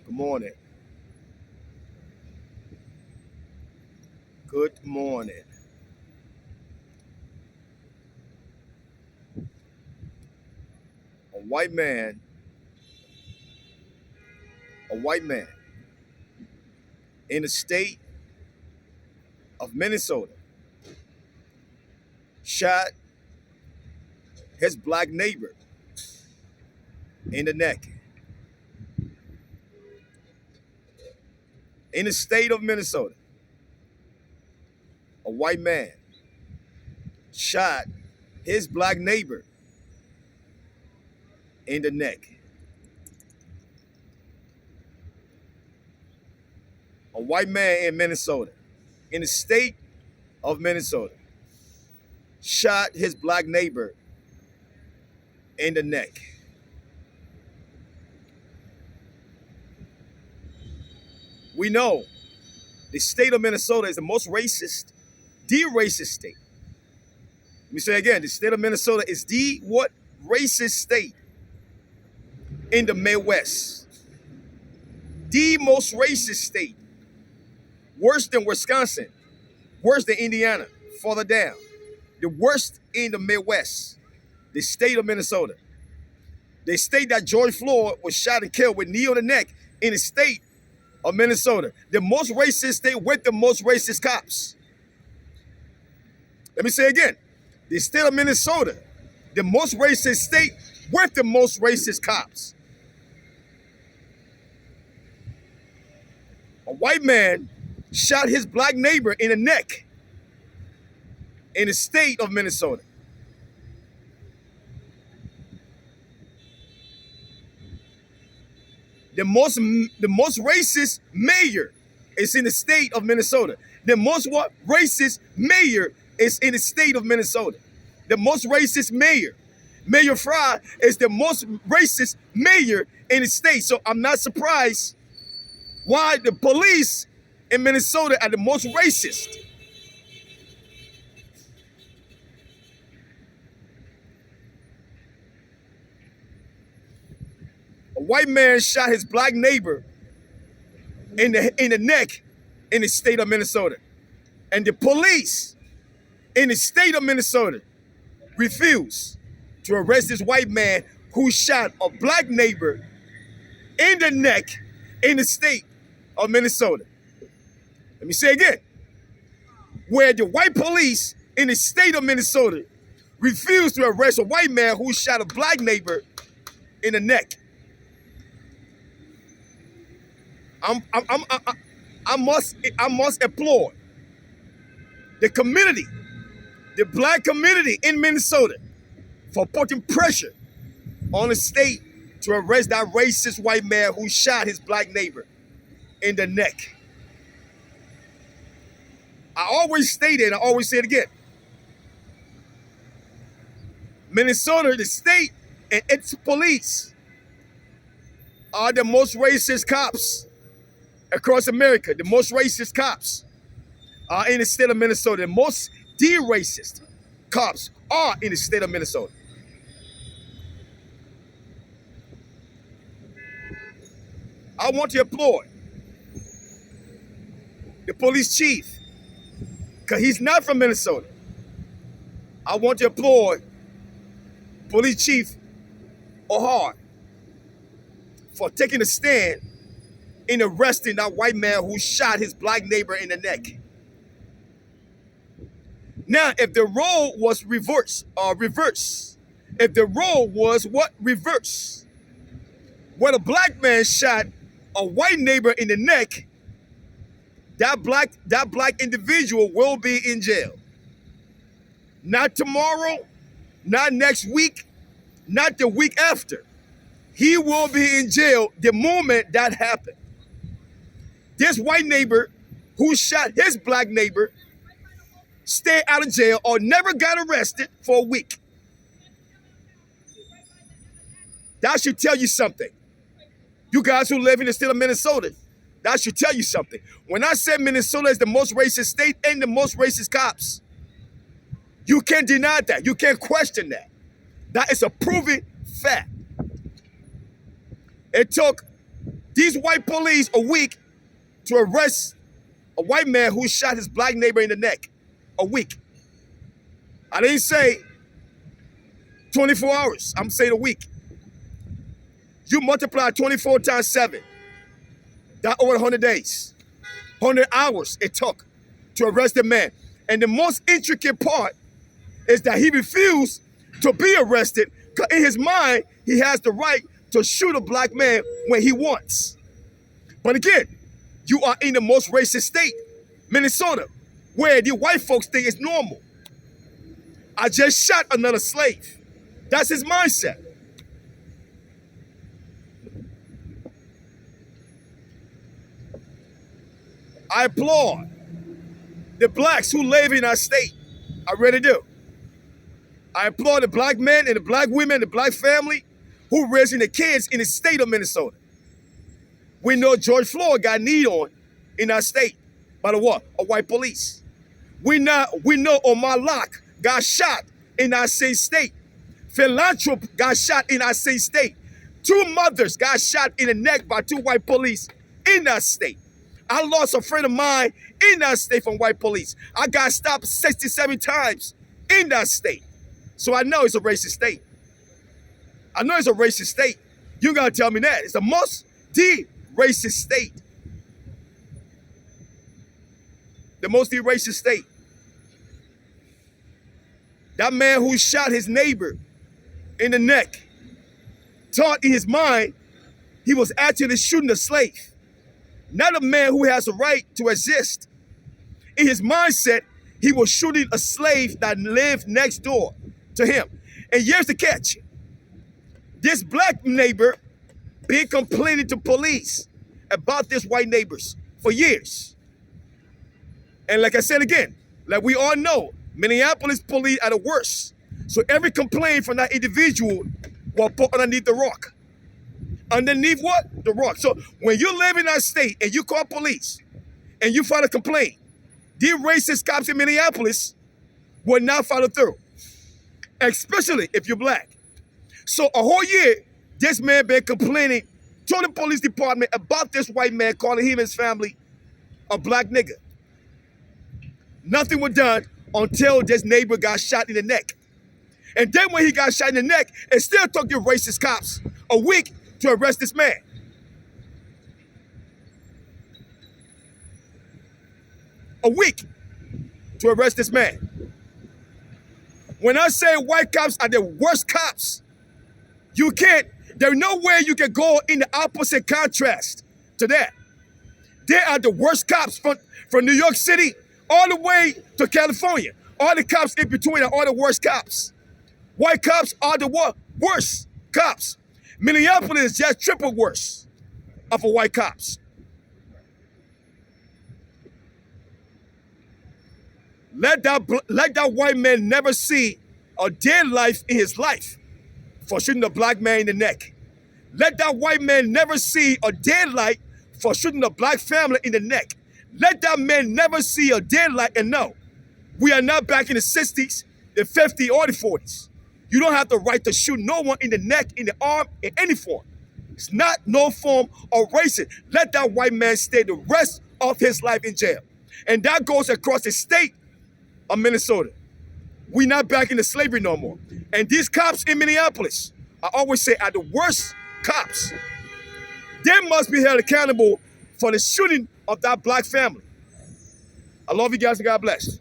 Good morning. Good morning. A white man, a white man in the state of Minnesota shot his black neighbor in the neck. In the state of Minnesota, a white man shot his black neighbor in the neck. A white man in Minnesota, in the state of Minnesota, shot his black neighbor in the neck. We know the state of Minnesota is the most racist, the racist state. Let me say again, the state of Minnesota is the what racist state in the Midwest. The most racist state. Worse than Wisconsin, worse than Indiana, further down. The worst in the Midwest, the state of Minnesota. The state that George Floyd was shot and killed with knee on the neck in the state of Minnesota. The most racist state with the most racist cops. Let me say again, the state of Minnesota, the most racist state with the most racist cops. A white man shot his black neighbor in the neck in the state of Minnesota. The most racist mayor is in the state of Minnesota. The most racist mayor is in the state of Minnesota. The most racist mayor, Mayor Fry, is the most racist mayor in the state. So I'm not surprised why the police in Minnesota are the most racist. A white man shot his black neighbor in the neck in the state of Minnesota. And the police in the state of Minnesota refused to arrest this white man who shot a black neighbor in the neck in the state of Minnesota. Let me say again, where the white police in the state of Minnesota refused to arrest a white man who shot a black neighbor in the neck. I must applaud the community, the black community in Minnesota, for putting pressure on the state to arrest that racist white man who shot his black neighbor in the neck. I always state it, and I always say it again. Minnesota, the state, and its police are the most racist cops across America. The most racist cops are in the state of Minnesota. The racist cops are in the state of Minnesota. I want to applaud the police chief, because he's not from Minnesota. I want to applaud Police Chief O'Hare for taking a stand in arresting that white man who shot his black neighbor in the neck. Now, if the role was reverse, if the role was reverse, when a black man shot a white neighbor in the neck, that black individual will be in jail. Not tomorrow, not next week, not the week after. He will be in jail the moment that happened. This white neighbor who shot his black neighbor stayed out of jail or never got arrested for a week. That should tell you something. You guys who live in the state of Minnesota, that should tell you something. When I said Minnesota is the most racist state and the most racist cops, you can't deny that. You can't question that. That is a proven fact. It took These white police a week to arrest a white man who shot his black neighbor in the neck. A week. I didn't say 24 hours. I'm saying a week. You multiply 24 times 7. That over 100 days. 100 hours it took to arrest the man. And the most intricate part is that he refused to be arrested because in his mind, he has the right to shoot a black man when he wants. But again, you are in the most racist state, Minnesota, where the white folks think it's normal. I just shot another slave. That's his mindset. I applaud the blacks who live in our state. I really do. I applaud the black men and the black women, the black family who raising the kids in the state of Minnesota. We know George Floyd got kneed on in our state by the what? A white police. We know Omar Locke got shot in our same state. Philanthrop got shot in our same state. 2 mothers got shot in the neck by 2 white police in that state. I lost a friend of mine in that state from white police. I got stopped 67 times in that state. So I know it's a racist state. I know it's a racist state. You gotta tell me that. It's the most racist state. The most racist state. That man who shot his neighbor in the neck thought in his mind he was actually shooting a slave. Not a man who has a right to exist. In his mindset, he was shooting a slave that lived next door to him. And here's the catch. This black neighbor been complaining to police about this white neighbors for years. And like I said again, like we all know, Minneapolis police are the worst. So every complaint from that individual will put underneath the rock. Underneath what? The rock. So when you live in that state and you call police and you file a complaint, these racist cops in Minneapolis will not follow through, especially if you're black. So a whole year, this man been complaining to the police department about this white man calling him and his family a black nigga. Nothing was done until this neighbor got shot in the neck. And then when he got shot in the neck, it still took the racist cops a week to arrest this man. A week to arrest this man. When I say white cops are the worst cops, you can't, there's no way you can go in the opposite contrast to that. They are the worst cops from New York City all the way to California. All the cops in between are all the worst cops. White cops are the worst cops. Minneapolis is just triple worse of a white cops. Let that white man never see a dead life in his life for shooting a black man in the neck. Let that white man never see a dead light for shooting a black family in the neck. Let that man never see a dead light and know we are not back in the 60s, the 50s, or the 40s. You don't have the right to shoot no one in the neck, in the arm, in any form. It's not no form of racism. Let that white man stay the rest of his life in jail. And that goes across the state of Minnesota. We're not back into slavery no more. And these cops in Minneapolis, I always say, are the worst cops. They must be held accountable for the shooting of that black family. I love you guys and God bless.